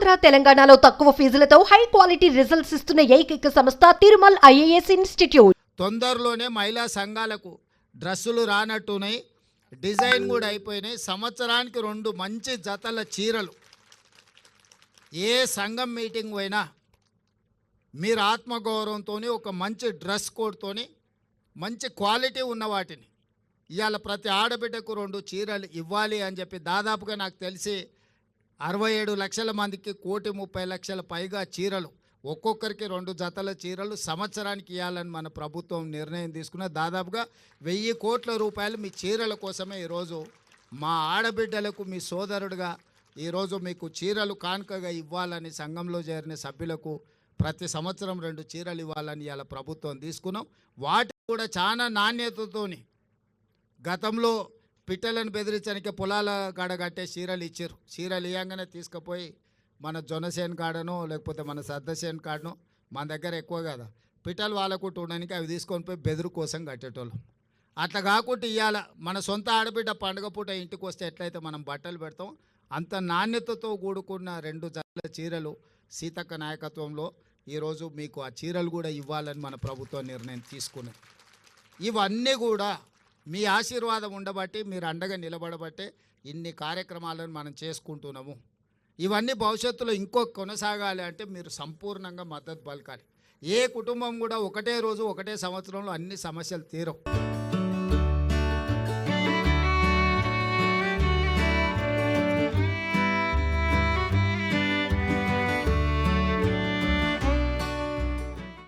ఆంధ్ర తెలంగాణలో తక్కువ ఫీజులతో high quality results ఇస్తున్న ఏకైక సంస్థ తిరుమల్ ఐఏఎస్ ఇన్స్టిట్యూట్. తొందరలోనే మహిళా సంఘాలకు డ్రెస్సులు రానట్టున్నాయి, డిజైన్ కూడా అయిపోయినాయి. సంవత్సరానికి 2 మంచి జతల చీరలు. ఏ సంఘం మీటింగ్ పోయినా మీరు ఆత్మగౌరవంతో ఒక మంచి డ్రెస్ కోడ్తోని మంచి క్వాలిటీ ఉన్న వాటిని ఇవాళ ప్రతి ఆడబిడ్డకు 2 చీరలు ఇవ్వాలి అని చెప్పి దాదాపుగా నాకు తెలిసి 67 లక్షల మందికి 1,30,00,000 పైగా చీరలు, ఒక్కొక్కరికి 2 జతల చీరలు సంవత్సరానికి ఇవ్వాలని మన ప్రభుత్వం నిర్ణయం తీసుకున్న. దాదాపుగా 1000 కోట్ల రూపాయలు మీ చీరల కోసమే ఈరోజు మా ఆడబిడ్డలకు మీ సోదరుడుగా ఈరోజు మీకు చీరలు కానుకగా ఇవ్వాలని సంఘంలో చేరిన సభ్యులకు ప్రతి సంవత్సరం 2 చీరలు ఇవ్వాలని ఇవాళ ప్రభుత్వం తీసుకున్నాం. వాటి కూడా చాలా నాణ్యతతోని గతంలో పిట్టలను బెదిరించడానికి పొలాల కాడ కట్టే చీరలు ఇచ్చారు. చీరలు ఇవ్వగానే తీసుకుపోయి మన జొన్నసేన్ కాడనో లేకపోతే మన సద్దసేన్ కాడనో, మన దగ్గర ఎక్కువ కదా పిట్టలు వాళ్ళకు ఉండడానికి అవి తీసుకొని పోయి బెదురు కోసం కట్టేటోళ్ళం. అట్లా కాకుండా ఇవాళ మన సొంత ఆడబిడ్డ పండుగ పూట ఇంటికి వస్తే ఎట్లయితే మనం బట్టలు పెడతాం అంత నాణ్యతతో కూడుకున్న 2 జతల చీరలు సీతక్క నాయకత్వంలో ఈరోజు మీకు ఆ చీరలు కూడా ఇవ్వాలని మన ప్రభుత్వం నిర్ణయం తీసుకున్నది. ఇవన్నీ కూడా మీ ఆశీర్వాదం ఉండబట్టి, మీరు అండగా నిలబడబట్టే ఇన్ని కార్యక్రమాలను మనం చేసుకుంటున్నాము. ఇవన్నీ భవిష్యత్తులో ఇంకో కొనసాగాలి అంటే మీరు సంపూర్ణంగా మద్దతు పలకాలి. ఏ కుటుంబం కూడా ఒకటే రోజు ఒకటే సంవత్సరంలో అన్ని సమస్యలు తీరవు.